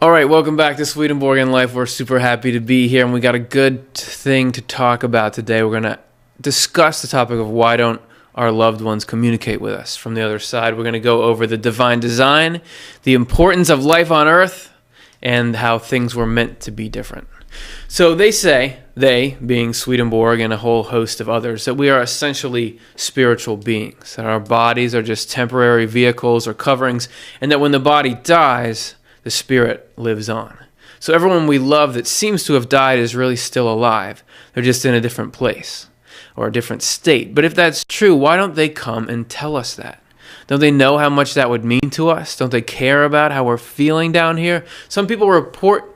All right, welcome back to Swedenborg in Life. We're super happy to be here, and we got a good thing to talk about today. We're going to discuss the topic of why don't our loved ones communicate with us from the other side. We're going to go over the divine design, the importance of life on Earth, and how things were meant to be different. So they say, they being Swedenborg and a whole host of others, that we are essentially spiritual beings, that our bodies are just temporary vehicles or coverings, and that when the body dies, the spirit lives on. So everyone we love that seems to have died is really still alive. They're just in a different place or a different state. But if that's true, why don't they come and tell us that? Don't they know how much that would mean to us? Don't they care about how we're feeling down here? Some people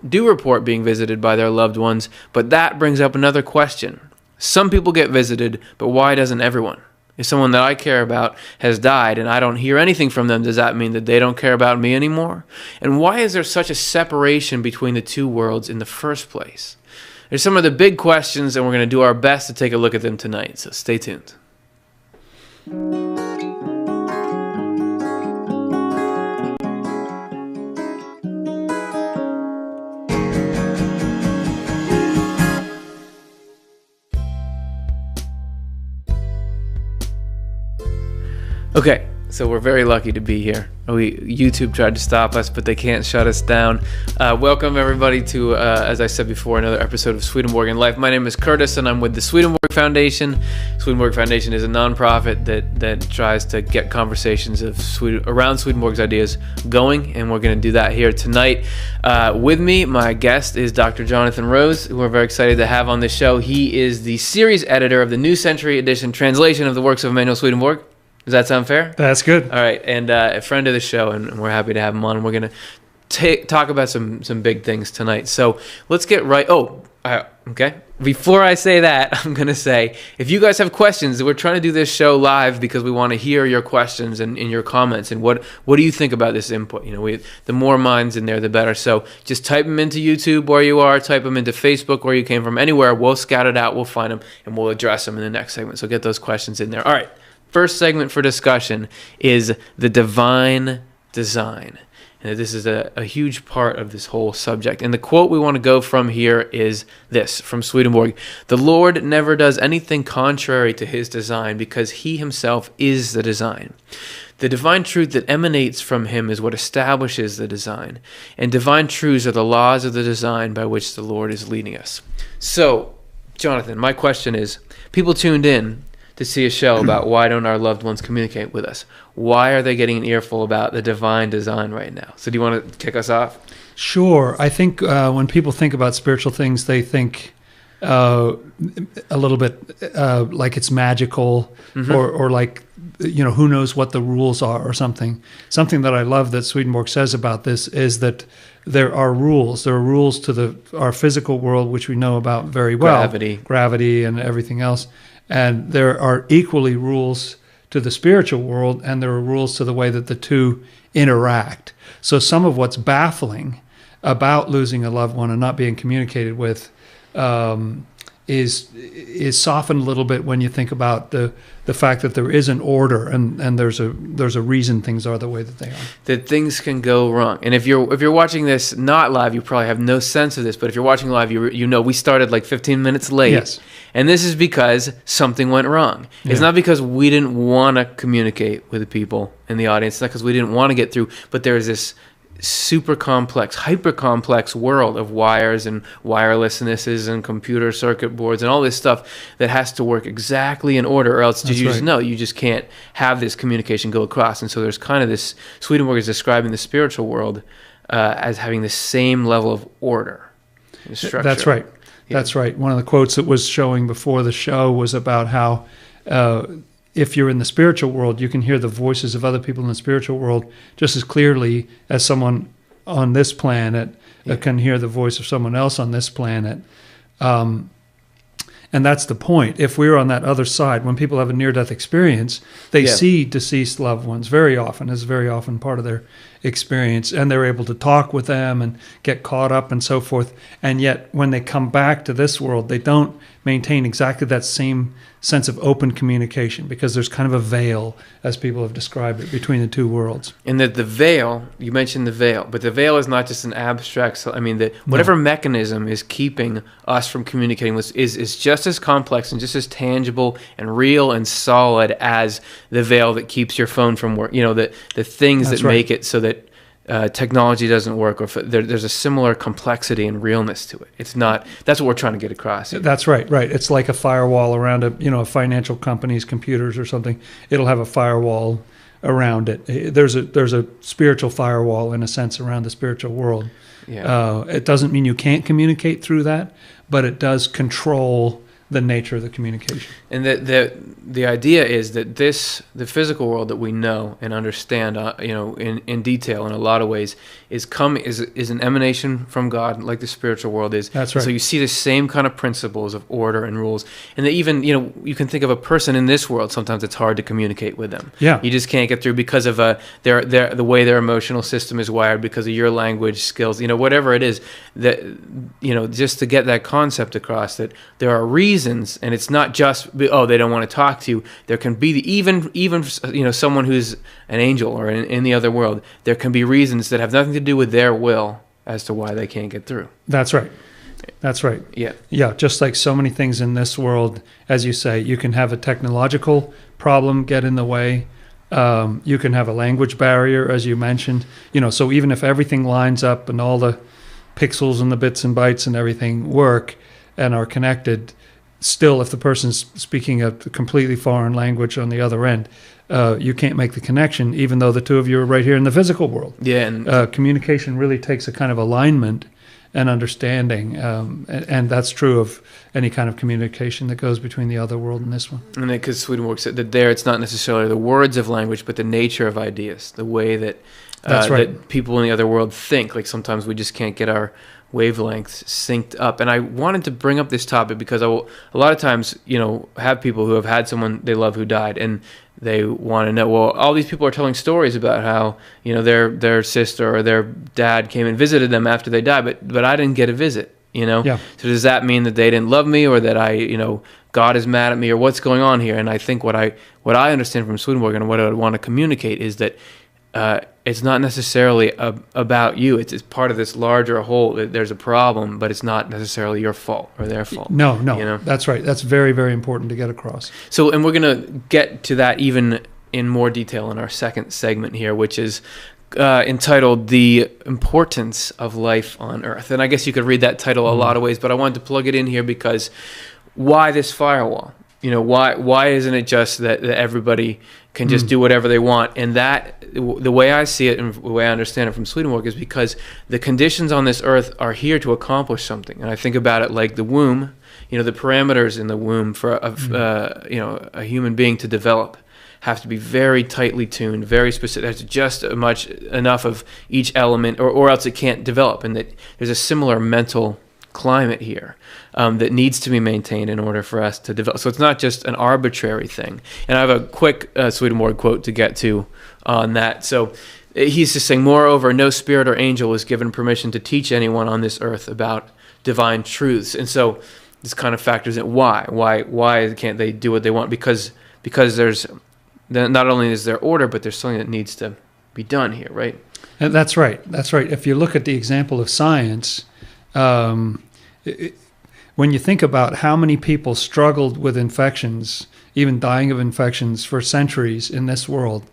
do report being visited by their loved ones, but that brings up another question. Some people get visited, but why doesn't everyone? If someone that I care about has died and I don't hear anything from them, does that mean that they don't care about me anymore? And why is there such a separation between the two worlds in the first place? There's some of the big questions, and we're going to do our best to take a look at them tonight, so stay tuned. Okay, so we're very lucky to be here. YouTube tried to stop us, but they can't shut us down. Welcome everybody to, as I said before, another episode of Swedenborg in Life. My name is Curtis, and I'm with the Swedenborg Foundation. Swedenborg Foundation is a nonprofit that tries to get conversations of around Swedenborg's ideas going, and we're going to do that here tonight. With me, my guest is Dr. Jonathan Rose, who we're very excited to have on the show. He is the series editor of the New Century Edition translation of the works of Emanuel Swedenborg. Does that sound fair? That's good. All right, and a friend of the show, and we're happy to have him on. We're going to talk about some big things tonight. So let's get right. Okay. Before I say that, I'm going to say, if you guys have questions, we're trying to do this show live because we want to hear your questions and your comments and what do you think about this input? You know, the more minds in there, the better. So just type them into YouTube where you are, type them into Facebook where you came from, anywhere. We'll scout it out, we'll find them, and we'll address them in the next segment. So get those questions in there. All right. First segment for discussion is the divine design. And this is a huge part of this whole subject. And the quote we want to go from here is this, from Swedenborg: "The Lord never does anything contrary to his design because he himself is the design. The divine truth that emanates from him is what establishes the design. And divine truths are the laws of the design by which the Lord is leading us." So, Jonathan, my question is, people tuned in to see a show about why don't our loved ones communicate with us. Why are they getting an earful about the divine design right now? So do you want to kick us off? Sure. I think when people think about spiritual things, they think a little bit like it's magical, or like, you know, who knows what the rules are or something. Something that I love that Swedenborg says about this is that there are rules. There are rules to our physical world, which we know about very well. Gravity and everything else. And there are equally rules to the spiritual world, and there are rules to the way that the two interact. So some of what's baffling about losing a loved one and not being communicated with is softened a little bit when you think about the fact that there is an order and there's a reason things are the way that they are. That things can go wrong. And if you're watching this not live, you probably have no sense of this. But if you're watching live, you know we started like 15 minutes late. Yes. And this is because something went wrong. It's not because we didn't want to communicate with the people in the audience. It's not because we didn't want to get through. But there's this super complex, hyper complex world of wires and wirelessnesses and computer circuit boards and all this stuff that has to work exactly in order, or else you just can't have this communication go across. And so there's kind of this, Swedenborg is describing the spiritual world as having the same level of order and structure. That's right. Yeah. That's right. One of the quotes that was showing before the show was about how if you're in the spiritual world, you can hear the voices of other people in the spiritual world just as clearly as someone on this planet can hear the voice of someone else on this planet. And that's the point. If we're on that other side, when people have a near-death experience, they see deceased loved ones very often. It's very often part of their experience, and they're able to talk with them and get caught up and so forth. And yet, when they come back to this world, they don't maintain exactly that same sense of open communication, because there's kind of a veil, as people have described it, between the two worlds. And that the veil, you mentioned the veil, but the veil is not just an abstract. I mean, whatever mechanism is keeping us from communicating with is just as complex and just as tangible and real and solid as the veil that keeps your phone from work. The things that make it so that technology doesn't work, or if there's a similar complexity and realness to it. It's not. That's what we're trying to get across here. That's right. It's like a firewall around a financial company's computers or something. It'll have a firewall around it. There's a spiritual firewall, in a sense, around the spiritual world. Yeah. It doesn't mean you can't communicate through that, but it does control the nature of the communication. And the idea is that the physical world that we know and understand, in detail in a lot of ways, is an emanation from God, like the spiritual world is. That's right. So you see the same kind of principles of order and rules, and that even you can think of a person in this world. Sometimes it's hard to communicate with them. Yeah. You just can't get through because of the way their emotional system is wired, because of your language skills. Whatever it is, that just to get that concept across, that there are reasons, and it's not just they don't want to talk to you. There can be even someone who's an angel or in the other world. There can be reasons that have nothing to do with their will as to why they can't get through. That's right. That's right. Yeah. Yeah, just like so many things in this world, as you say, you can have a technological problem get in the way. You can have a language barrier, as you mentioned. So even if everything lines up and all the pixels and the bits and bytes and everything work and are connected, still, if the person's speaking a completely foreign language on the other end, you can't make the connection, even though the two of you are right here in the physical world. Yeah, and communication really takes a kind of alignment and understanding, and that's true of any kind of communication that goes between the other world and this one. And because Swedenborg said that it's not necessarily the words of language, but the nature of ideas, the way that That's right. that people in the other world think. Like sometimes we just can't get our wavelengths synced up. And I wanted to bring up this topic because a lot of times, have people who have had someone they love who died, and they want to know, well, all these people are telling stories about how, their sister or their dad came and visited them after they died, but I didn't get a visit, Yeah. So does that mean that they didn't love me, or that God is mad at me, or what's going on here? And I think what I understand from Swedenborg and what I would want to communicate is that it's not necessarily about you. It's part of this larger whole. There's a problem, but it's not necessarily your fault or their fault. No, that's right. That's very, very important to get across. So, and we're going to get to that even in more detail in our second segment here, which is entitled "The Importance of Life on Earth." And I guess you could read that title a lot of ways, but I wanted to plug it in here because why this firewall? Why isn't it just that everybody can just do whatever they want? And that, the way I see it and the way I understand it from Swedenborg, is because the conditions on this earth are here to accomplish something. And I think about it like the womb, the parameters in the womb for a human being to develop have to be very tightly tuned, very specific. There's just enough of each element, or else it can't develop. And that there's a similar mental climate here that needs to be maintained in order for us to develop. So it's not just an arbitrary thing. And I have a quick Swedenborg quote to get to on that. So he's just saying, moreover, no spirit or angel is given permission to teach anyone on this earth about divine truths. And so this kind of factors in why can't they do what they want? Because there's not only is there order, but there's something that needs to be done here, right? And that's right. If you look at the example of science, when you think about how many people struggled with infections, even dying of infections for centuries in this world,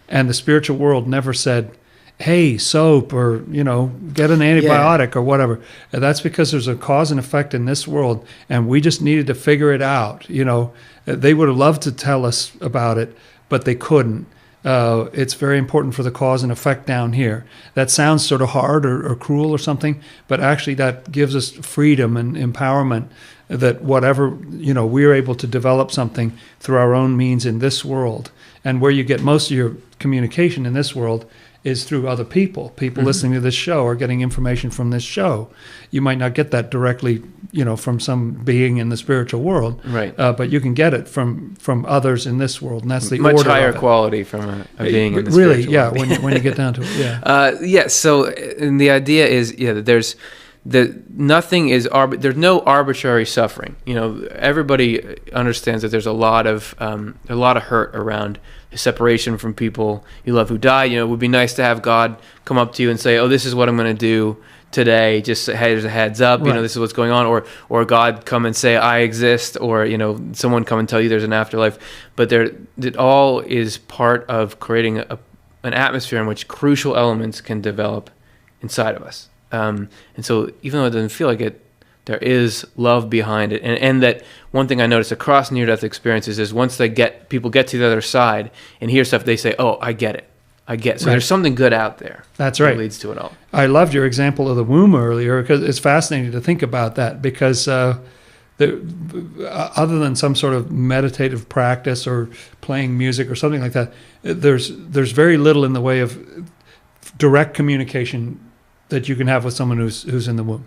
and the spiritual world never said, hey, soap, or, get an antibiotic or whatever. And that's because there's a cause and effect in this world, and we just needed to figure it out. They would have loved to tell us about it, but they couldn't. It's very important for the cause and effect down here. That sounds sort of hard or cruel or something, but actually that gives us freedom and empowerment, that whatever, we're able to develop something through our own means in this world. And where you get most of your communication in this world is through other people listening to this show or getting information from this show. You might not get that directly, from some being in the spiritual world, right? But you can get it from others in this world, and that's the much order higher of it. quality from a being in the really, spiritual world. when you get down to it, yeah. So, and the idea is, that there's nothing is there's no arbitrary suffering. Everybody understands that there's a lot of hurt around separation from people you love who die. It would be nice to have God come up to you and say, "Oh, this is what I'm going to do today. Just here's a heads up. Right. This is what's going on." Or God come and say, "I exist," or someone come and tell you there's an afterlife. But it all is part of creating an atmosphere in which crucial elements can develop inside of us. And so even though it doesn't feel like it, there is love behind it. And that one thing I noticed across near-death experiences is once people get to the other side and hear stuff, they say, "Oh, I get it. I get it." So there's something good out there. That's right. That leads to it all. I loved your example of the womb earlier because it's fascinating to think about that because other than some sort of meditative practice or playing music or something like that, there's very little in the way of direct communication that you can have with someone who's in the womb.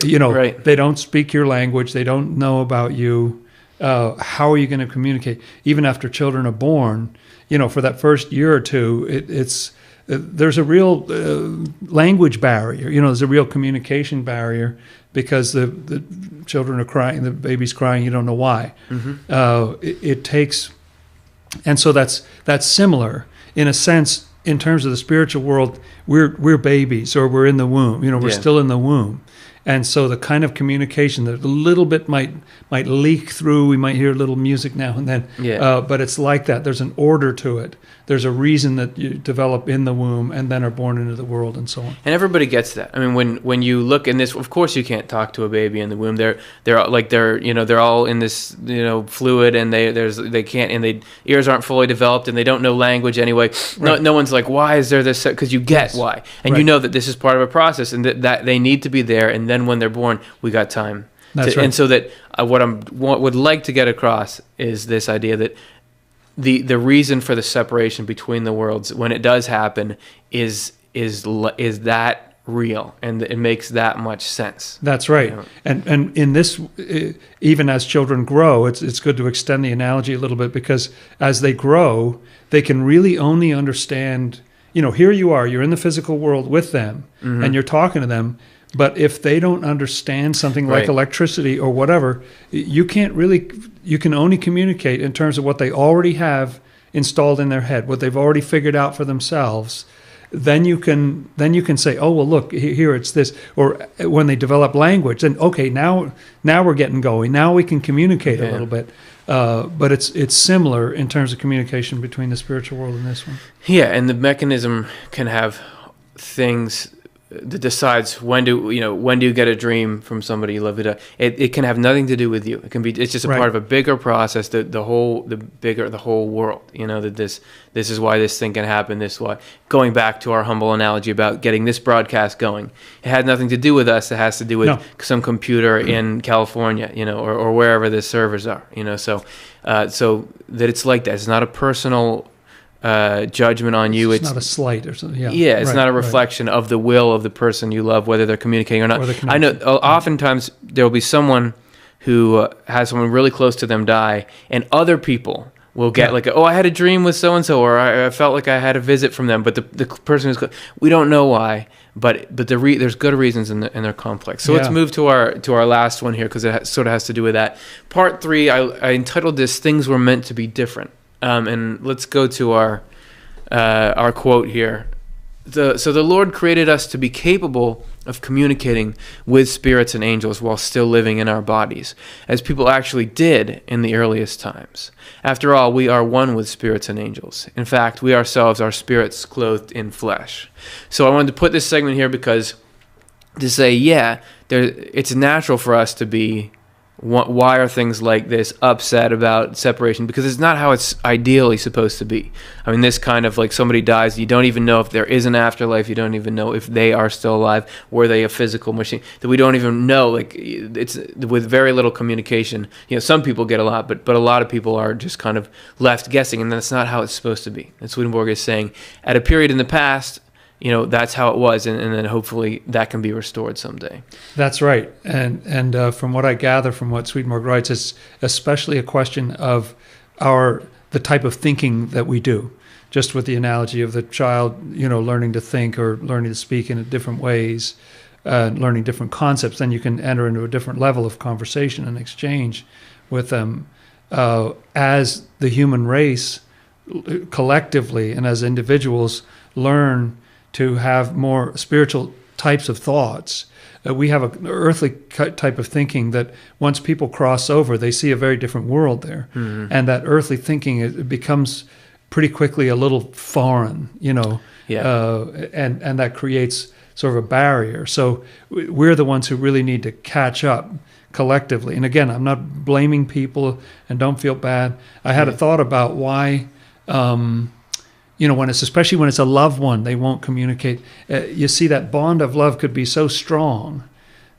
Right. They don't speak your language. They don't know about you. How are you going to communicate? Even after children are born, for that first year or two, there's a real language barrier. There's a real communication barrier because the children are crying, the baby's crying. You don't know why. Mm-hmm. It takes, and so that's similar in a sense in terms of the spiritual world. We're babies, or we're in the womb. We're still in the womb. And so the kind of communication that a little bit might leak through, we might hear a little music now and then, but it's like that. There's an order to it. There's a reason that you develop in the womb and then are born into the world and so on. And everybody gets that. I mean, when you look in this, of course you can't talk to a baby in the womb. They're all in this fluid, and they can't, and they ears aren't fully developed, and they don't know language anyway. Right. No one's like, why is there this? Because you get why, and you know that this is part of a process, and that they need to be there. And then when they're born, we got time. That's right. And so that what would like to get across is this idea that the reason for the separation between the worlds, when it does happen, is that real, and it makes that much sense. That's right. And in this, even as children grow, it's good to extend the analogy a little bit, because as they grow, they can really only understand. Here you are, you're in the physical world with them, mm-hmm. and you're talking to them. But if they don't understand something like electricity or whatever, you can only communicate in terms of what they already have installed in their head, what they've already figured out for themselves. Then you can say, oh, well, look, here it's this. Or when they develop language, then, okay, now we're getting going. Now we can communicate a little bit. But it's similar in terms of communication between the spiritual world and this one. Yeah, and the mechanism can have things that decides when do you get a dream from somebody you love. It can have nothing to do with you. It's just a part of a bigger process. The whole world. That this is why this thing can happen. This is why. Going back to our humble analogy about getting this broadcast going, it had nothing to do with us. It has to do with some computer in California, or wherever the servers are. So that it's like that. It's not a personal judgment on you. It's not a slight or something. It's not a reflection of the will of the person you love, whether they're communicating or not. I know oftentimes there will be someone who has someone really close to them die, and other people will get I had a dream with so and so, or I felt like I had a visit from them. But the person who's we don't know why, but there's good reasons, and they're complex. So let's move to our last one here, because it sort of has to do with that. Part 3, I entitled this "Things Were Meant to Be Different." And let's go to our quote here. So the Lord created us to be capable of communicating with spirits and angels while still living in our bodies, as people actually did in the earliest times. After all, we are one with spirits and angels. In fact, we ourselves are spirits clothed in flesh. So I wanted to put this segment here because to say, it's natural for us to be, why are things like this upset about separation? Because it's not how it's ideally supposed to be. I mean, this kind of like somebody dies, you don't even know if there is an afterlife, you don't even know if they are still alive, were they a physical machine, that we don't even know. Like, it's with very little communication. Some people get a lot, but a lot of people are just kind of left guessing, and that's not how it's supposed to be. And Swedenborg is saying, at a period in the past, that's how it was, and then hopefully that can be restored someday. That's right. And from what I gather from what Swedenborg writes, it's especially a question of the type of thinking that we do. Just with the analogy of the child, learning to think or learning to speak in different ways. learning different concepts, then you can enter into a different level of conversation and exchange with them. As the human race collectively and as individuals learn to have more spiritual types of thoughts, we have an earthly type of thinking that once people cross over, they see a very different world there. Mm-hmm. And that earthly thinking, it becomes pretty quickly a little foreign, and that creates sort of a barrier. So we're the ones who really need to catch up collectively. And again, I'm not blaming people, and don't feel bad. I had a thought about why, especially when it's a loved one, they won't communicate. You see, that bond of love could be so strong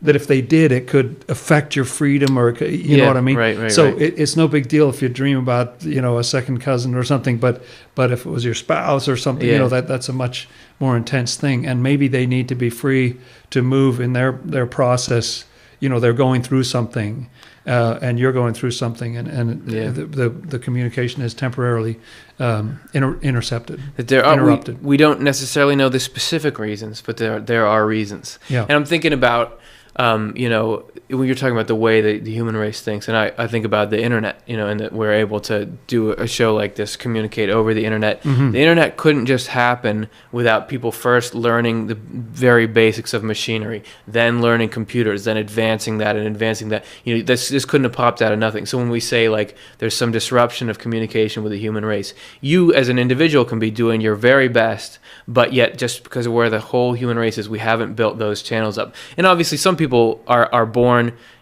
that if they did, it could affect your freedom, or you know what I mean? Right. So it's no big deal if you dream about, a second cousin or something, but if it was your spouse or something, that's a much more intense thing. And maybe they need to be free to move in their process. They're going through something, and you're going through something, and the communication is temporarily intercepted, interrupted. We don't necessarily know the specific reasons, but there are reasons. Yeah. And I'm thinking about, when you're talking about the way that the human race thinks, and I think about the internet, and that we're able to do a show like this, communicate over the internet. Mm-hmm. The internet couldn't just happen without people first learning the very basics of machinery, then learning computers, then advancing that. This couldn't have popped out of nothing. So when we say like there's some disruption of communication with the human race, you as an individual can be doing your very best, but yet just because of where the whole human race is, we haven't built those channels up. And obviously some people are born,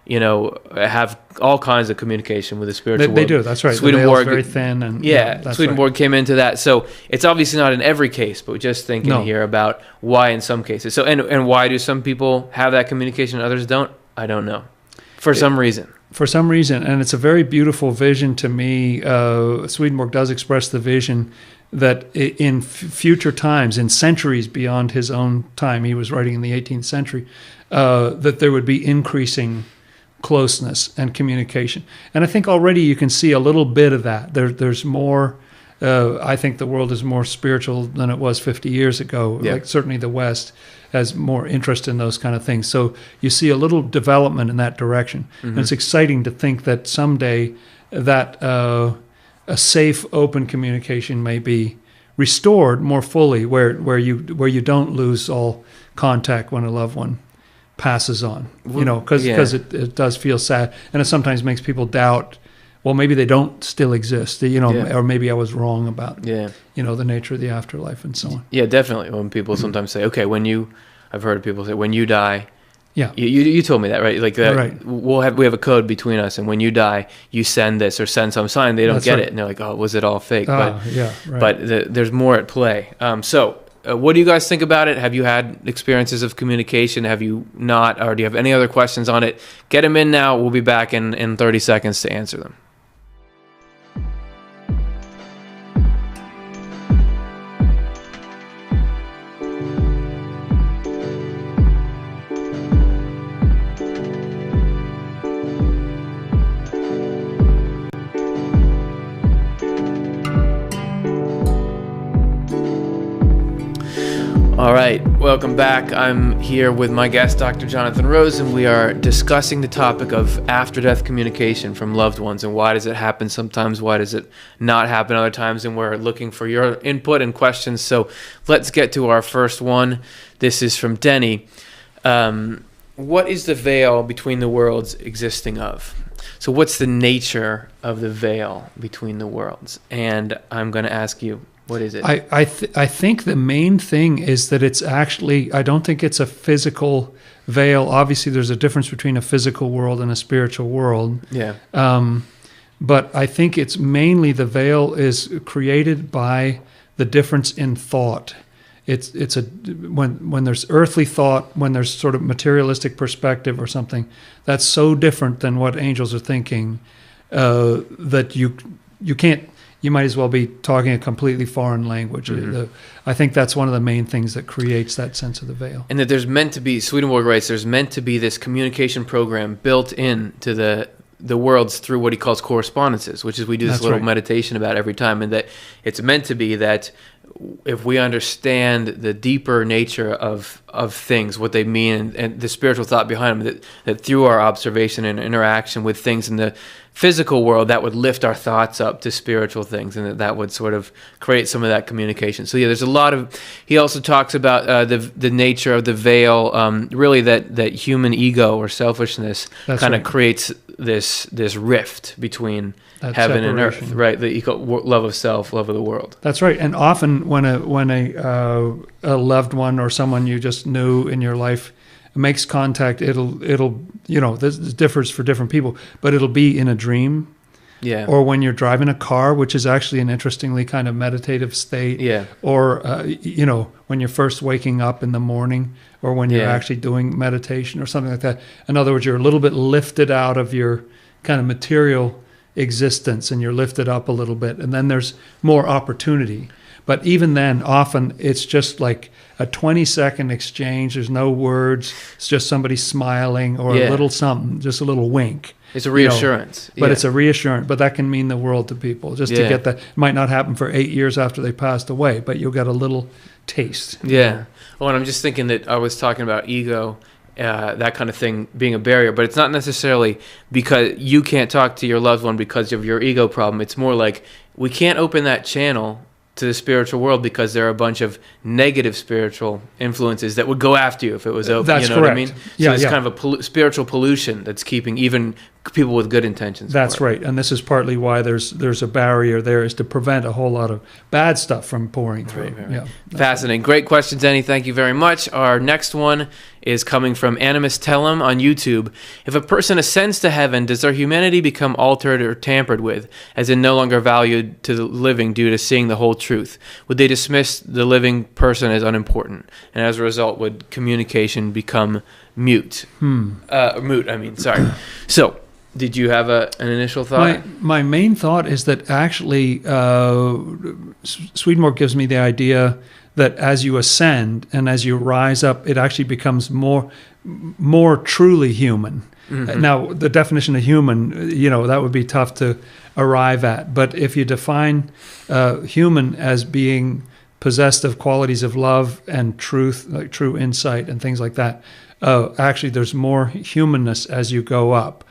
have all kinds of communication with the spiritual world. They do, that's right. Swedenborg, the veil's very thin. And Swedenborg came into that. So it's obviously not in every case, but we're just thinking here about why in some cases. So and why do some people have that communication and others don't? I don't know. For some reason. For some reason. And it's a very beautiful vision to me. Swedenborg does express the vision that in future times, in centuries beyond his own time, he was writing in the 18th century, that there would be increasing closeness and communication. And I think already you can see a little bit of that. There's more. I think the world is more spiritual than it was 50 years ago. Yeah. Like certainly the West has more interest in those kind of things. So you see a little development in that direction. Mm-hmm. And it's exciting to think that someday that a safe, open communication may be restored more fully, where you don't lose all contact when a loved one passes on, because it does feel sad, and it sometimes makes people doubt, well, maybe they don't still exist, or maybe I was wrong about, the nature of the afterlife and so on. Yeah, definitely. When people sometimes say, okay, I've heard people say, when you die, yeah, you told me that, right? Like that, right. We have a code between us, and when you die, you send this or send some sign. They don't That's get right. it, and they're like, "Oh, was it all fake?" Right. But there's more at play. What do you guys think about it? Have you had experiences of communication? Have you not, or do you have any other questions on it? Get them in now. We'll be back in 30 seconds to answer them. All right, welcome back. I'm here with my guest, Dr. Jonathan Rose, and we are discussing the topic of after-death communication from loved ones, and why does it happen sometimes, why does it not happen other times, and we're looking for your input and questions. So let's get to our first one. This is from Denny. What is the veil between the worlds existing of? So what's the nature of the veil between the worlds? And I'm going to ask you, what is it? I think the main thing is that it's actually, I don't think it's a physical veil. Obviously, there's a difference between a physical world and a spiritual world. Yeah. But I think it's mainly the veil is created by the difference in thought. It's when there's earthly thought, when there's sort of materialistic perspective or something, that's so different than what angels are thinking that you can't. You might as well be talking a completely foreign language. Mm-hmm. I think that's one of the main things that creates that sense of the veil. And that there's meant to be, Swedenborg writes, there's meant to be this communication program built into the the worlds through what he calls correspondences, which is we do this That's little right. meditation about every time, and that it's meant to be that if we understand the deeper nature of things, what they mean, and the spiritual thought behind them, that through our observation and interaction with things in the physical world, that would lift our thoughts up to spiritual things, and that would sort of create some of that communication. So yeah, there's a lot of. He also talks about the nature of the veil, really that human ego or selfishness kind of creates this rift between heaven and earth, right? The love of self, love of the world. That's right. And often when a loved one or someone you just knew in your life makes contact, it'll this differs for different people, but it'll be in a dream. Yeah. Or when you're driving a car, which is actually an interestingly kind of meditative state. Yeah. Or when you're first waking up in the morning, or when you're actually doing meditation or something like that. In other words, you're a little bit lifted out of your kind of material existence, and you're lifted up a little bit, and then there's more opportunity. But even then, often it's just like a 20-second exchange. There's no words. It's just somebody smiling or a little something, just a little wink. It's a reassurance. But it's a reassurance. But that can mean the world to people. Just to get that. It might not happen for 8 years after they passed away, but you'll get a little taste. Yeah. Well, and I'm just thinking that I was talking about ego, that kind of thing being a barrier, but it's not necessarily because you can't talk to your loved one because of your ego problem. It's more like we can't open that channel to the spiritual world because there are a bunch of negative spiritual influences that would go after you if it was open. That's you know correct. What I mean? So it's kind of a spiritual pollution that's keeping even people with good intentions. That's right. And this is partly why there's a barrier there, is to prevent a whole lot of bad stuff from pouring through. Right. Yeah. Fascinating. Great questions, Annie. Thank you very much. Our next one is coming from Animus Tellum on YouTube. If a person ascends to heaven, does their humanity become altered or tampered with, as in no longer valued to the living due to seeing the whole truth? Would they dismiss the living person as unimportant? And as a result, would communication become mute? Sorry. So, did you have an initial thought? My main thought is that actually Swedenborg gives me the idea that as you ascend and as you rise up, it actually becomes more truly human. Mm-hmm. Now, the definition of human, that would be tough to arrive at. But if you define human as being possessed of qualities of love and truth, like true insight and things like that, actually there's more humanness as you go up.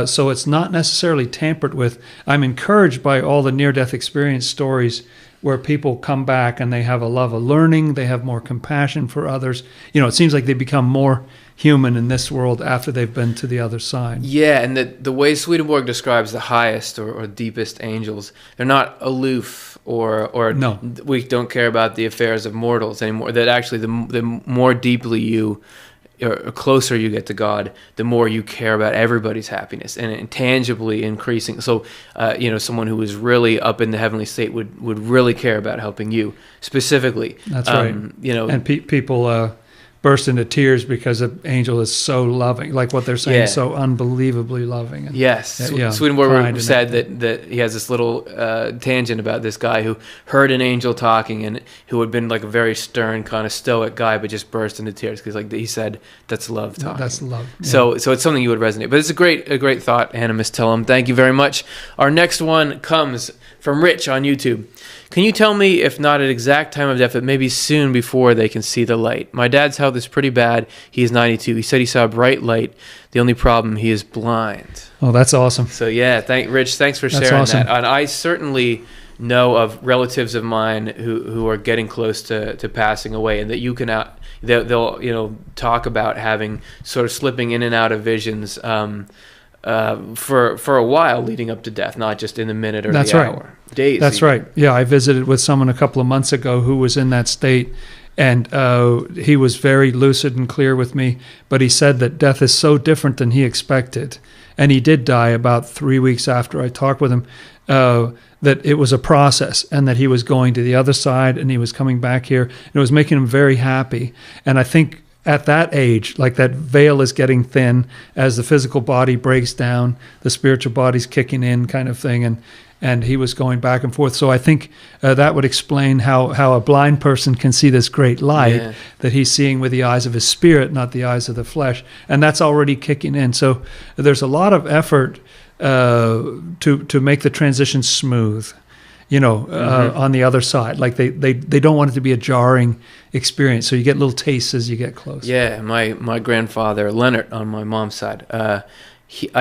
So it's not necessarily tampered with. I'm encouraged by all the near-death experience stories where people come back and they have a love of learning, they have more compassion for others. It seems like they become more human in this world after they've been to the other side. Yeah, and the way Swedenborg describes the highest or deepest angels, they're not aloof or no. We don't care about the affairs of mortals anymore. That actually the more deeply you or closer you get to God, the more you care about everybody's happiness and intangibly increasing. So, someone who is really up in the heavenly state would really care about helping you specifically. That's right. And people burst into tears because an angel is so loving, like what they're saying, so unbelievably loving. And, yes. Swedenborg said that he has this little tangent about this guy who heard an angel talking and who had been like a very stern, kind of stoic guy, but just burst into tears because, like he said, that's love talking. That's love. Yeah. So it's something you would resonate. But it's a great thought, Animus Tellum. Thank you very much. Our next one comes from Rich on YouTube. Can you tell me, if not at exact time of death, but maybe soon before they can see the light? My dad's health is pretty bad. He is 92. He said he saw a bright light. The only problem, he is blind. Oh, that's awesome. So yeah, Rich, thanks for sharing that. And I certainly know of relatives of mine who are getting close to passing away, and that you can they'll talk about having sort of slipping in and out of visions for a while leading up to death, not just in the minute or the hour. Days. That's even. Right. Yeah, I visited with someone a couple of months ago who was in that state, and he was very lucid and clear with me, but he said that death is so different than he expected. And he did die about 3 weeks after I talked with him, that it was a process and that he was going to the other side and he was coming back here. And it was making him very happy. And I think at that age, like that veil is getting thin as the physical body breaks down, the spiritual body's kicking in kind of thing. And he was going back and forth. So I think that would explain how a blind person can see this great light that he's seeing with the eyes of his spirit, not the eyes of the flesh. And that's already kicking in. So there's a lot of effort to make the transition smooth. On the other side, like they don't want it to be a jarring experience. So you get little tastes as you get close. Yeah, my grandfather Leonard on my mom's side. I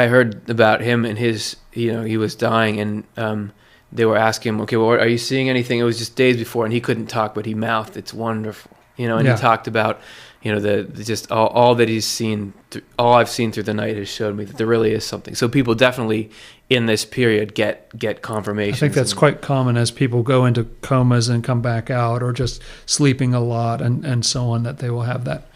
heard about him and his. He was dying, and they were asking him, "Okay, well, are you seeing anything?" It was just days before, and he couldn't talk, but he mouthed, "It's wonderful," and he talked about, the just all that he's seen, all I've seen through the night has showed me that there really is something. So people definitely in this period get confirmation. I think that's quite common as people go into comas and come back out, or just sleeping a lot and so on, that they will have that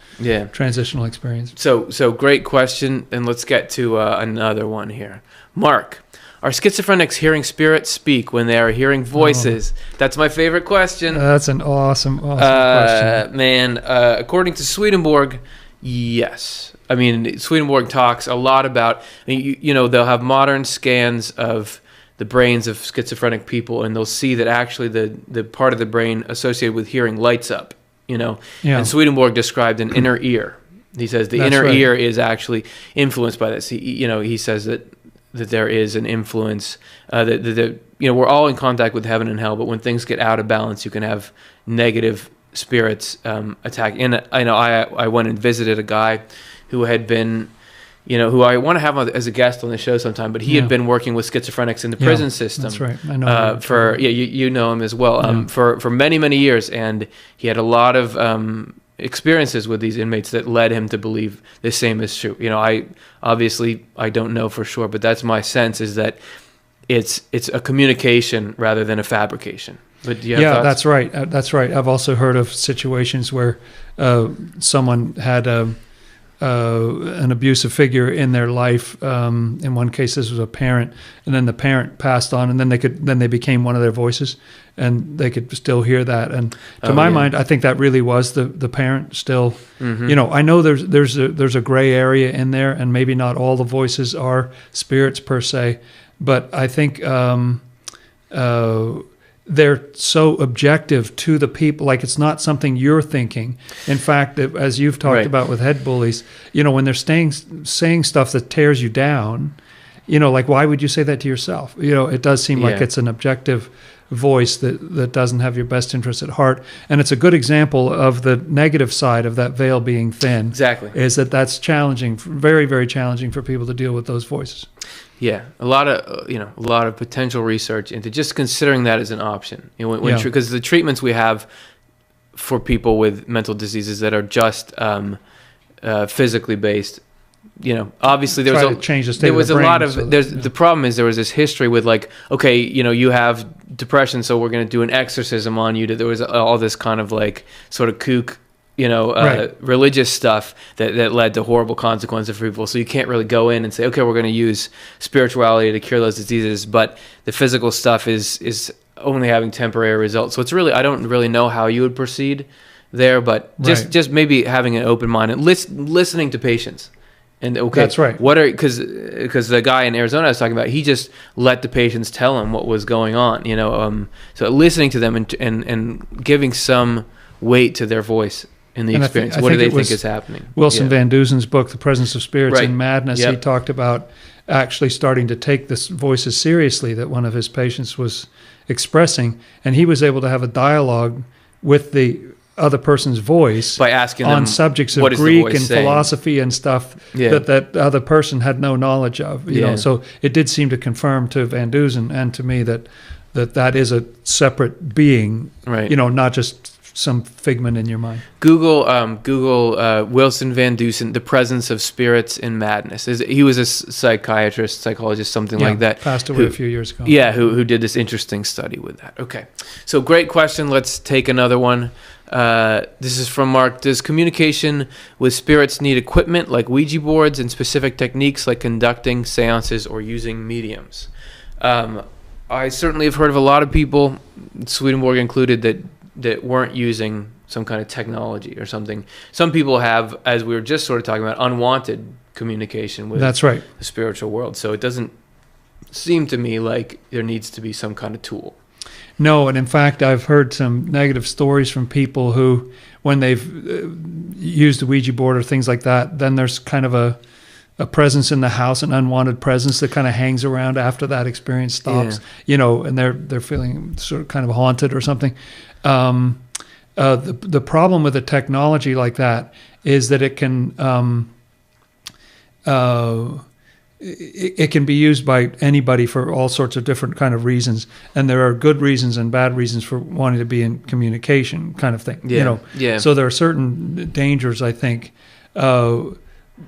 transitional experience. So great question, and let's get to another one here. Mark, are schizophrenics hearing spirits speak when they are hearing voices? That's my favorite question. That's an awesome question. Man, according to Swedenborg, yes. I mean, Swedenborg talks a lot about, they'll have modern scans of the brains of schizophrenic people, and they'll see that actually the part of the brain associated with hearing lights up, And Swedenborg described an inner ear. He says the inner ear is actually influenced by this. He says that there is an influence, that we're all in contact with heaven and hell, but when things get out of balance, you can have negative spirits attack. And I went and visited a guy who had been, who I want to have as a guest on the show sometime, but he had been working with schizophrenics in the prison system. That's right. I know him. You know him as well. For many, many years, and he had a lot of experiences with these inmates that led him to believe the same is true. I don't know for sure, but that's my sense, is that it's a communication rather than a fabrication. But do you have thoughts? That's right. I've also heard of situations where someone had an abusive figure in their life. In one case, this was a parent, and then the parent passed on, and then they became one of their voices, and they could still hear that. And to my mind, I think that really was the parent still. Mm-hmm. I know there's a gray area in there, and maybe not all the voices are spirits per se, but I think they're so objective to the people, like it's not something you're thinking. In fact, as you've talked about with head bullies, when they're saying stuff that tears you down, like why would you say that to yourself? It does seem like it's an objective voice that doesn't have your best interest at heart. And it's a good example of the negative side of that veil being thin. Exactly. Is that's challenging, very, very challenging for people to deal with those voices. Yeah, a lot of potential research into just considering that as an option. Because the treatments we have for people with mental diseases that are just physically based, obviously the problem is there was this history with you have depression, so we're going to do an exorcism on you. There was all this kind of sort of kook, religious stuff that led to horrible consequences for people. So you can't really go in and say, okay, we're going to use spirituality to cure those diseases, but the physical stuff is only having temporary results. So it's really, I don't really know how you would proceed there, but just maybe having an open mind and listening to patients. And that's right. Because the guy in Arizona I was talking about, he just let the patients tell him what was going on. So listening to them and giving some weight to their voice in the experience. What do they think is happening? Wilson Van Dusen's book, The Presence of Spirits in Madness, he talked about actually starting to take this voices seriously that one of his patients was expressing, and he was able to have a dialogue with the other person's voice by asking them on subjects of Greek and philosophy and stuff that other person had no knowledge of. You know, so it did seem to confirm to Van Dusen and to me that is a separate being. Right. You know, not just some figment in your mind. Google Wilson Van Dusen, The Presence of Spirits in Madness. He was a psychiatrist, psychologist, something like that. Passed away a few years ago. Yeah, who did this interesting study with that. Okay, so great question. Let's take another one. This is from Mark. Does communication with spirits need equipment like Ouija boards and specific techniques like conducting seances or using mediums? I certainly have heard of a lot of people, Swedenborg included, that weren't using some kind of technology or something. Some people have, as we were just sort of talking about, unwanted communication with the spiritual world. So it doesn't seem to me like there needs to be some kind of tool. No, and in fact, I've heard some negative stories from people who, when they've used a Ouija board or things like that, then there's kind of a presence in the house, an unwanted presence that kind of hangs around after that experience stops, and they're feeling sort of kind of haunted or something. The problem with a technology like that is that it can it can be used by anybody for all sorts of different kind of reasons, and there are good reasons and bad reasons for wanting to be in communication, kind of thing. So there are certain dangers, I think.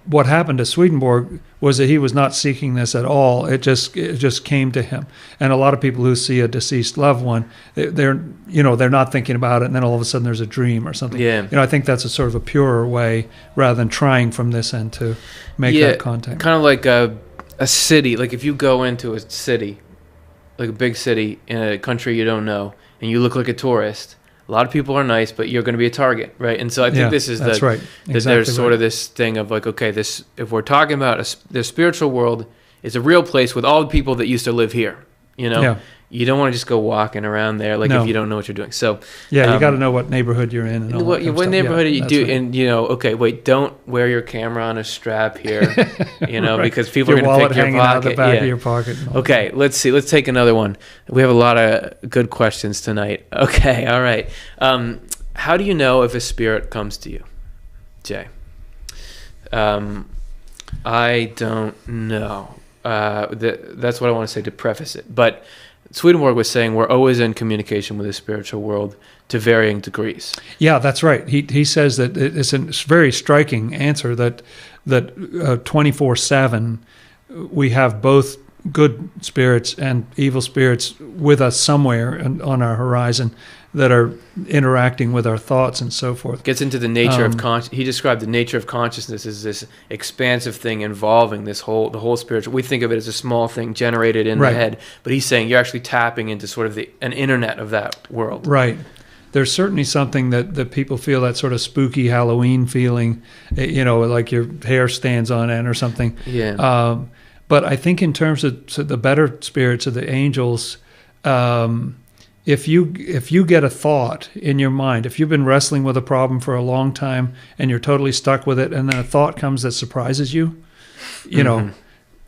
What happened to Swedenborg was that he was not seeking this at all. It just came to him. And a lot of people who see a deceased loved one, they're not thinking about it, and then all of a sudden there's a dream or something. I think that's a sort of a purer way rather than trying from this end to make that contact. Kind of like a city. Like if you go into a city, like a big city in a country you don't know, and you look like a tourist. A lot of people are nice, but you're going to be a target, right? And so I think this is right. There's sort of this thing of like, okay, this if we're talking about the spiritual world, it's a real place with all the people that used to live here. You don't want to just go walking around there if you don't know what you're doing. So you got to know what neighborhood you're in and all what neighborhood you do, right. and okay, wait, don't wear your camera on a strap here, right. Because people your are going to pick your pocket. Out of the back of your pocket. Okay, let's see. Let's take another one. We have a lot of good questions tonight. Okay, all right. How do you know if a spirit comes to you, Jay? I don't know. That's what I want to say to preface it, but. Swedenborg was saying we're always in communication with the spiritual world to varying degrees. Yeah, that's right. He says that it's a very striking answer that 24/7 we have both good spirits and evil spirits with us somewhere on our horizon that are interacting with our thoughts and so forth. Gets into the nature of he described the nature of consciousness as this expansive thing involving the whole spiritual. We think of it as a small thing generated in the head, but he's saying you're actually tapping into sort of an internet of that world. Right. There's certainly something that people feel, that sort of spooky Halloween feeling, like your hair stands on end or something. Yeah. But I think in terms of the better spirits of the angels, if you get a thought in your mind, if you've been wrestling with a problem for a long time and you're totally stuck with it, and then a thought comes that surprises you,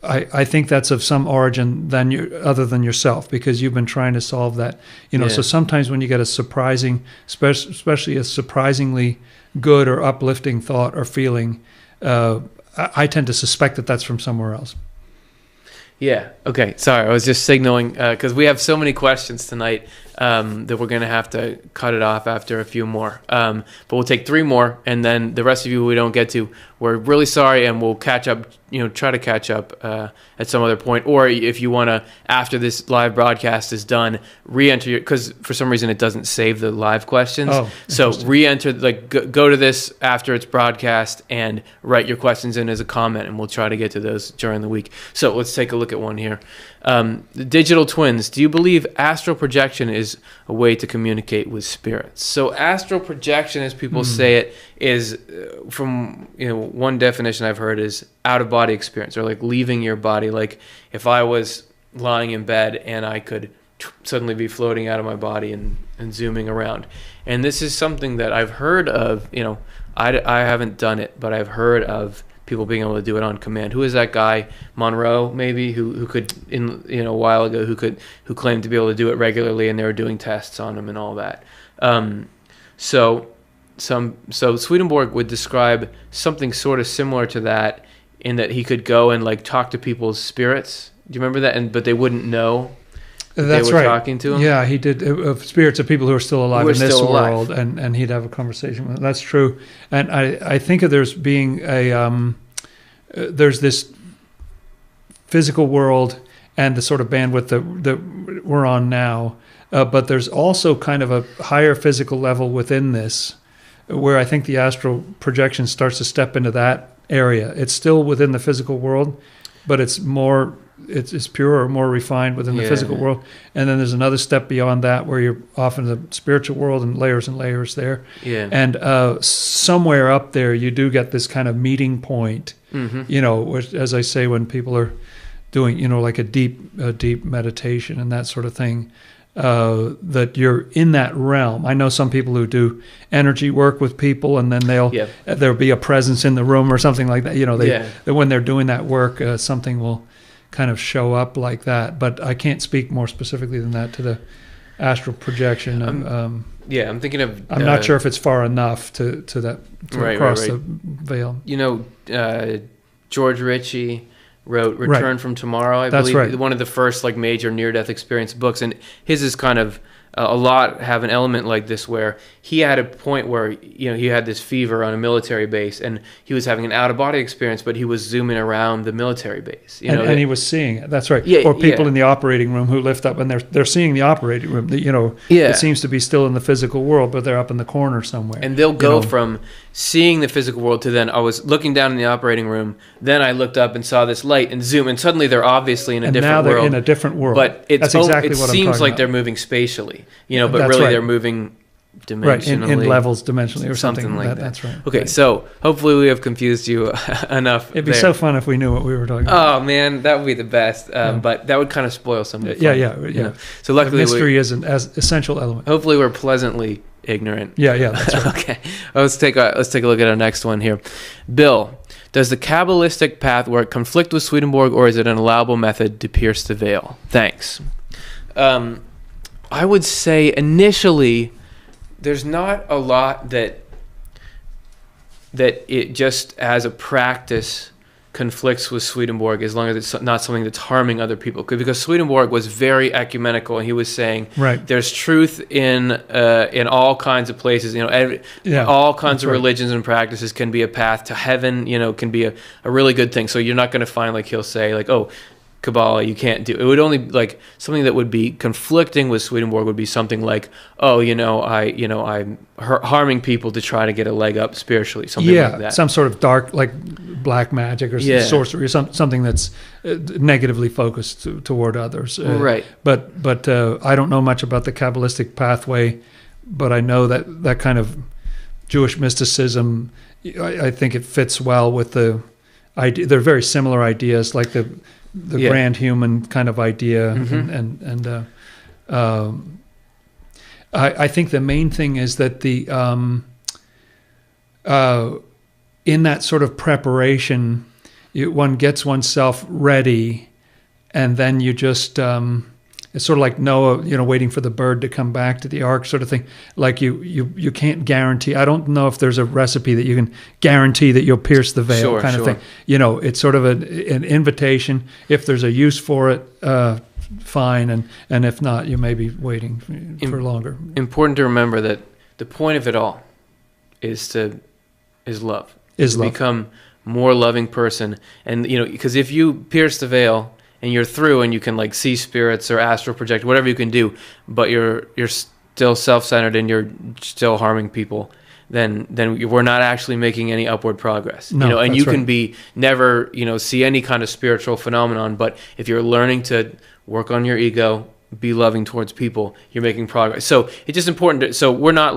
I think that's of some origin other than yourself, because you've been trying to solve that. So sometimes when you get a surprising, especially a surprisingly good or uplifting thought or feeling, I tend to suspect that that's from somewhere else. Yeah. Okay. Sorry, I was just signaling because we have so many questions tonight that we're going to have to cut it off after a few more. But we'll take 3 more, and then the rest of you we don't get to, we're really sorry, and we'll catch up. Try to catch up at some other point, or if you want to, after this live broadcast is done, re-enter because for some reason it doesn't save the live questions. So re-enter, go to this after it's broadcast and write your questions in as a comment, and we'll try to get to those during the week. So let's take a look at one here. The digital twins. Do you believe astral projection is a way to communicate with spirits? So astral projection, as people say it, is from one definition I've heard is out of body experience, or like leaving your body. Like if I was lying in bed and I could suddenly be floating out of my body and zooming around. And this is something that I've heard of. I haven't done it, but I've heard of people being able to do it on command. Who is that guy, Monroe maybe, who could a while ago who claimed to be able to do it regularly, and they were doing tests on him and all that. So Swedenborg would describe something sort of similar to that, in that he could go and talk to people's spirits. Do you remember that? But they wouldn't know That's they were right. talking to him. Yeah, he did. Of spirits of people who are still alive in this world, and he'd have a conversation with them. That's true. And I think of there's being there's this physical world and the sort of bandwidth that we're on now, but there's also kind of a higher physical level within this, where I think the astral projection starts to step into that area. It's still within the physical world, but it's more. It's purer, more refined within the physical world. And then there's another step beyond that where you're off in the spiritual world and layers there. Yeah. And somewhere up there, you do get this kind of meeting point, which, as I say, when people are doing, like a deep meditation and that sort of thing, that you're in that realm. I know some people who do energy work with people, and then there'll be a presence in the room or something like that. When they're doing that work, something will kind of show up like that. But I can't speak more specifically than that to the astral projection. I'm thinking of. I'm not sure if it's far enough to cross the veil. George Ritchie wrote Return from Tomorrow, I believe. Right. One of the first major near-death experience books, and his is kind of a lot have an element like this, where he had a point where he had this fever on a military base, and he was having an out-of-body experience, but he was zooming around the military base. And he was seeing it. That's right. Yeah, or people in the operating room who lift up, and they're seeing the operating room. It seems to be still in the physical world, but they're up in the corner somewhere. And they'll go from seeing the physical world to then I was looking down in the operating room, then I looked up and saw this light and zoom, and suddenly they're obviously in a different world. And now they're in a different world. But that's exactly what I'm talking seems like about. they're moving spatially, but really they're moving dimensionally. Right, in levels dimensionally or something like that. That's right. Okay, so hopefully we have confused you enough. It'd be so fun if we knew what we were talking about. Oh man, that would be the best. But that would kind of spoil some of the fun. Yeah. So luckily, the mystery is an essential element. Hopefully, we're pleasantly ignorant. Yeah, that's right. Okay, let's take a look at our next one here. Bill, does the Kabbalistic path work conflict with Swedenborg, or is it an allowable method to pierce the veil? Thanks. I would say initially, there's not a lot that it just as a practice conflicts with Swedenborg, as long as it's not something that's harming other people. Because Swedenborg was very ecumenical, and he was saying there's truth in all kinds of places. All kinds of religions and practices can be a path to heaven. Can be a really good thing. So you're not going to find he'll say Kabbalah, you can't do. It would only something that would be conflicting with Swedenborg would be something like, I'm harming people to try to get a leg up spiritually, something like that. Some sort of dark, black magic or sorcery, or something that's negatively focused toward others. Right. But I don't know much about the Kabbalistic pathway, but I know that kind of Jewish mysticism. I think it fits well with the idea. They're very similar ideas, like the grand human kind of idea, and I think the main thing is that the in that sort of preparation, one gets oneself ready, and then you just it's sort of like Noah, waiting for the bird to come back to the ark, sort of thing. Like you can't guarantee. I don't know if there's a recipe that you can guarantee that you'll pierce the veil, kind of thing. It's sort of an invitation. If there's a use for it, fine, and if not, you may be waiting for longer. Important to remember that the point of it all is love. Become more loving person, and because if you pierce the veil and you're through, and you can see spirits or astral project, whatever you can do, but you're still self-centered and you're still harming people, then we're not actually making any upward progress. No, and you can be never see any kind of spiritual phenomenon, but if you're learning to work on your ego, be loving towards people, you're making progress. So it's just important so we're not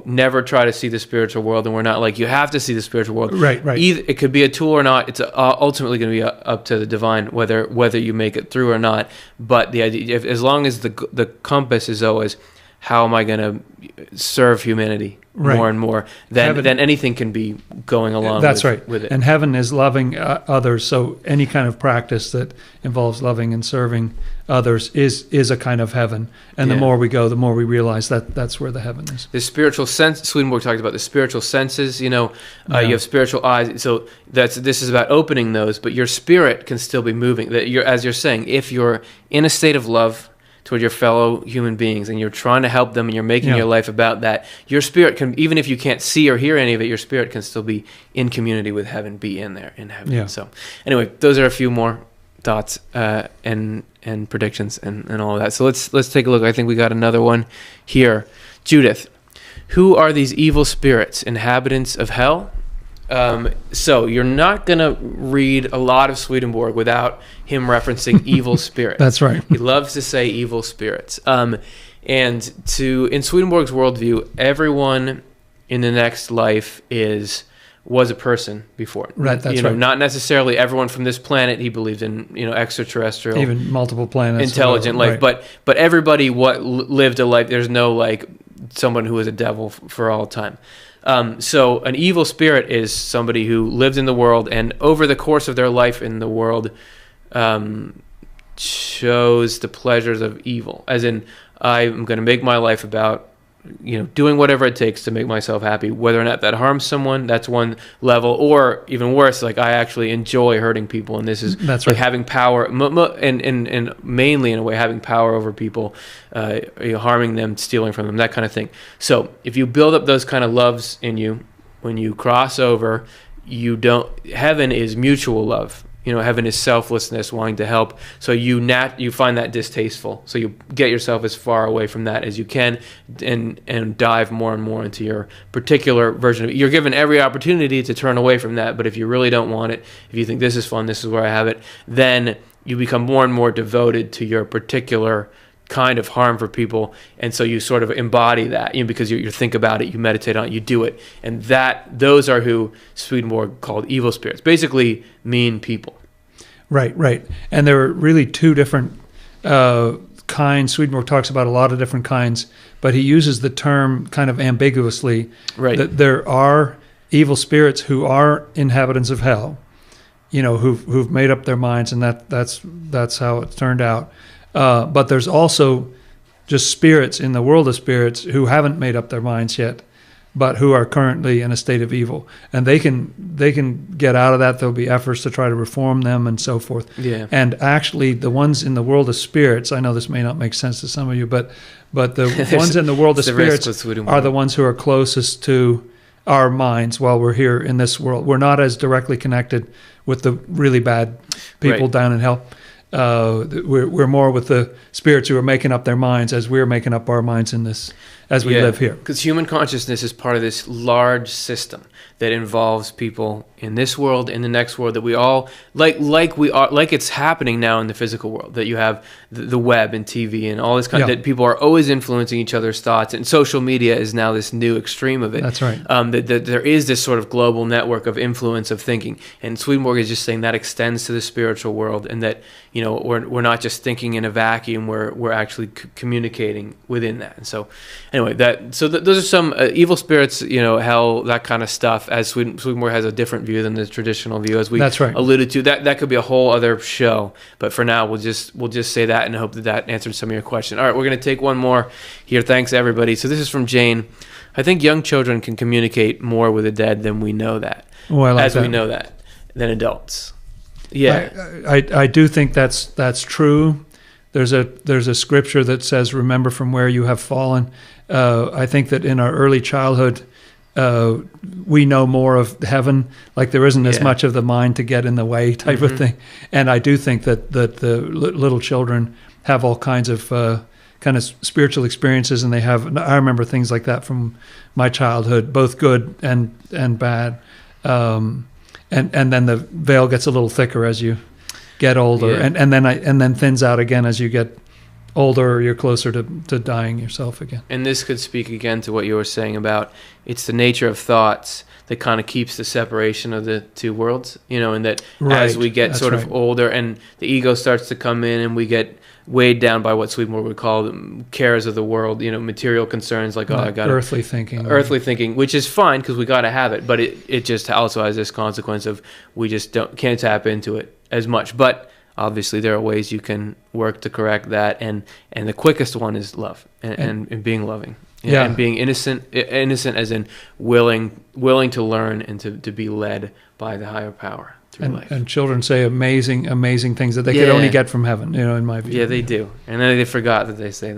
never try to see the spiritual world, and we're not you have to see the spiritual world. Right. Either it could be a tool or not. It's ultimately going to be up to the divine whether you make it through or not. But the idea, as long as the compass is always, how am I going to serve humanity more and more, then anything can be going along with it. And heaven is loving others, so any kind of practice that involves loving and serving others is a kind of heaven. And the more we go, the more we realize that's where the heaven is. The spiritual sense, Swedenborg talked about the spiritual senses, you have spiritual eyes, so this is about opening those, but your spirit can still be moving. As you're saying, if you're in a state of love toward your fellow human beings, and you're trying to help them, and you're making your life about that, your spirit can, even if you can't see or hear any of it, your spirit can still be in community with heaven, be in there in heaven. So anyway, those are a few more thoughts and predictions and all of that. So let's take a look. I think we got another one here. Judith, who are these evil spirits, inhabitants of hell? So you're not going to read a lot of Swedenborg without him referencing evil spirits. That's right. He loves to say evil spirits. And in Swedenborg's worldview, everyone in the next life is was a person before. Right, that's right. Not necessarily everyone from this planet. He believed in, extraterrestrial, even multiple planets, intelligent life. Right. But everybody lived a life. There's no like someone who is a devil for all time. So an evil spirit is somebody who lived in the world and over the course of their life in the world chose the pleasures of evil. As in, I'm going to make my life about doing whatever it takes to make myself happy, whether or not that harms someone. That's one level, or even worse, like I actually enjoy hurting people, and this is that's like right. having power, and mainly in a way having power over people, harming them, stealing from them, that kind of thing. So if you build up those kind of loves in you, when you cross over, heaven is mutual love. Heaven is selflessness, wanting to help. So you find that distasteful. So you get yourself as far away from that as you can, and dive more and more into your particular version of it. You're given every opportunity to turn away from that, but if you really don't want it, if you think this is fun, this is where I have it, then you become more and more devoted to your particular kind of harm for people, and so you sort of embody that, because you think about it, you meditate on it, you do it, and those are who Swedenborg called evil spirits, basically mean people. Right. And there are really two different kinds. Swedenborg talks about a lot of different kinds, but he uses the term kind of ambiguously. Right. That there are evil spirits who are inhabitants of hell, who've made up their minds, and that's how it turned out. But there's also just spirits in the world of spirits who haven't made up their minds yet, but who are currently in a state of evil, and they can get out of that. There'll be efforts to try to reform them and so forth. Yeah. And actually, the ones in the world of spirits, I know this may not make sense to some of you, but the ones in the world of spirits are the ones who are closest to our minds while we're here in this world. We're not as directly connected with the really bad people down in hell. We're more with the spirits who are making up their minds as we're making up our minds in this, as we live here. Because human consciousness is part of this large system that involves people in this world, in the next world, that we all like it's happening now in the physical world, that you have the web and TV and all this kind of, that people are always influencing each other's thoughts, and social media is now this new extreme of it. That's right. That there is this sort of global network of influence of thinking, and Swedenborg is just saying that extends to the spiritual world, and that we're not just thinking in a vacuum, we're actually communicating within that. And so anyway, those are some evil spirits, hell, that kind of stuff, as Swedenborg has a different view than the traditional view, as we alluded to. That could be a whole other show, but for now we'll just say that and hope that answered some of your question. All right, we're going to take one more here. Thanks everybody. So this is from Jane. I think young children can communicate more with the dead than we know that. Oh, I like that. We know that than adults. Yeah, I do think that's true. There's a scripture that says, "Remember from where you have fallen." I think that in our early childhood, we know more of heaven. Like there isn't as much of the mind to get in the way type of thing. And I do think that the little children have all kinds of kind of spiritual experiences, and I remember things like that from my childhood, both good and bad. And then the veil gets a little thicker as you get older, and then thins out again as you get older, or you're closer to dying yourself again. And this could speak again to what you were saying about it's the nature of thoughts that kind of keeps the separation of the two worlds, and that as we get sort of older and the ego starts to come in, and we get weighed down by what Swedenborg would call the cares of the world, material concerns, like I got earthly thinking, which is fine because we got to have it, but it just also has this consequence of we just can't tap into it as much. But obviously there are ways you can work to correct that, and the quickest one is love and being loving, and being innocent as in willing to learn and to be led by the higher power. And children say amazing things that they could only get from heaven, in my view. Yeah, they do. And then they forgot that they say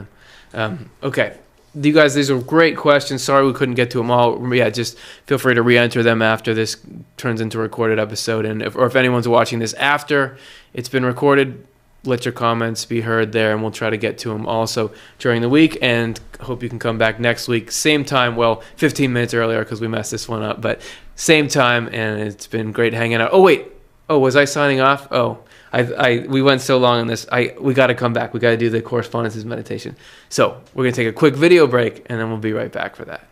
them. Okay. You guys, these are great questions. Sorry we couldn't get to them all. Yeah, just feel free to re-enter them after this turns into a recorded episode. And if anyone's watching this after it's been recorded, let your comments be heard there, and we'll try to get to them also during the week. And hope you can come back next week, same time. Well, 15 minutes earlier because we messed this one up, but same time. And it's been great hanging out. Oh wait, was I signing off? We went so long on this. We got to come back. We got to do the correspondences meditation. So we're gonna take a quick video break, and then we'll be right back for that.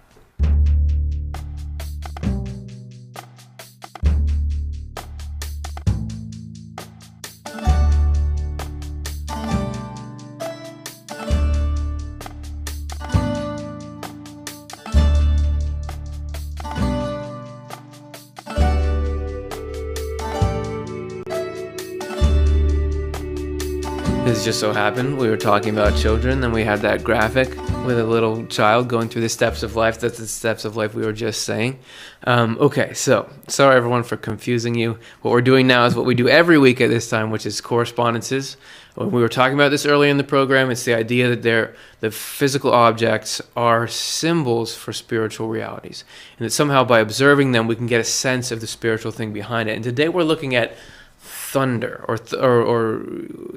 It just so happened we were talking about children, then we had that graphic with a little child going through the steps of life. That's the steps of life we were just saying. Okay, so sorry everyone for confusing you. What we're doing now is what we do every week at this time, which is correspondences. When we were talking about this earlier in the program, it's the idea that the physical objects are symbols for spiritual realities, and that somehow by observing them we can get a sense of the spiritual thing behind it. And today we're looking at thunder or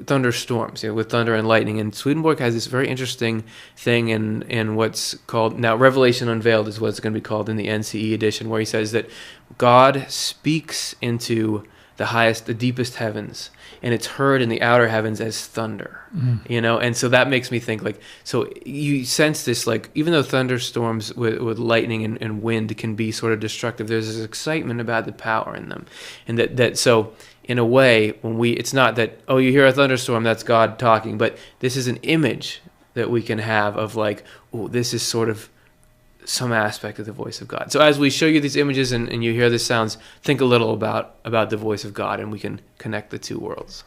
thunderstorms, with thunder and lightning. And Swedenborg has this very interesting thing in what's called, now Revelation Unveiled is what it's going to be called in the NCE edition, where he says that God speaks into the deepest heavens, and it's heard in the outer heavens as thunder. And so that makes me think, like, so you sense this, like, even though thunderstorms with lightning and wind can be sort of destructive, there's this excitement about the power in them. And that so in a way, it's not that, oh, you hear a thunderstorm, that's God talking, but this is an image that we can have of, like, oh, this is sort of some aspect of the voice of God. So as we show you these images and you hear the sounds, think a little about the voice of God, and we can connect the two worlds.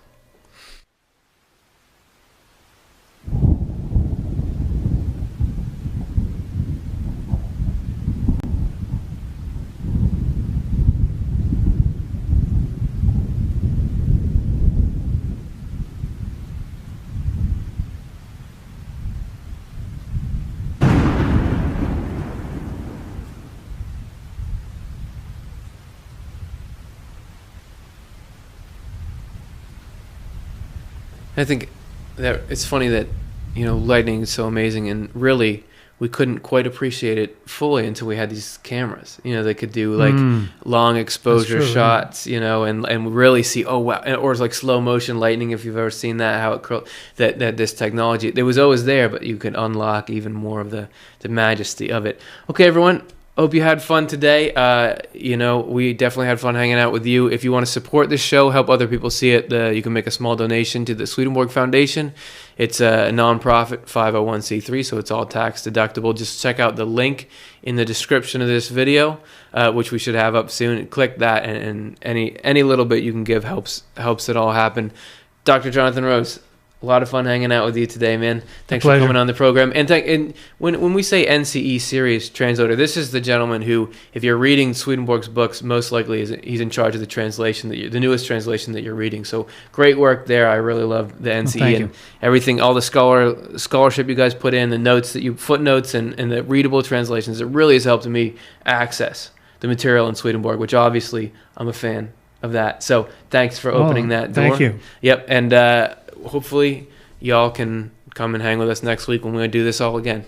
I think that it's funny that, lightning is so amazing, and really we couldn't quite appreciate it fully until we had these cameras. They could do like long exposure shots, and really see, oh wow, or it's like slow motion lightning, if you've ever seen that, how it that this technology, it was always there, but you could unlock even more of the majesty of it. Okay, everyone. Hope you had fun today. We definitely had fun hanging out with you. If you want to support this show, help other people see it, you can make a small donation to the Swedenborg Foundation. It's a nonprofit 501c3, so it's all tax deductible. Just check out the link in the description of this video, which we should have up soon. Click that, and any little bit you can give helps it all happen. Dr. Jonathan Rose, a lot of fun hanging out with you today, man. Thanks for coming on the program. And when we say NCE series translator, this is the gentleman who, if you're reading Swedenborg's books, most likely he's in charge of the translation, the newest translation that you're reading. So great work there. I really love the NCE and everything, all the scholarship you guys put in, the notes footnotes and the readable translations. It really has helped me access the material in Swedenborg, which obviously I'm a fan of that. So thanks for opening that door. Thank you. Yep, and hopefully y'all can come and hang with us next week when we do this all again.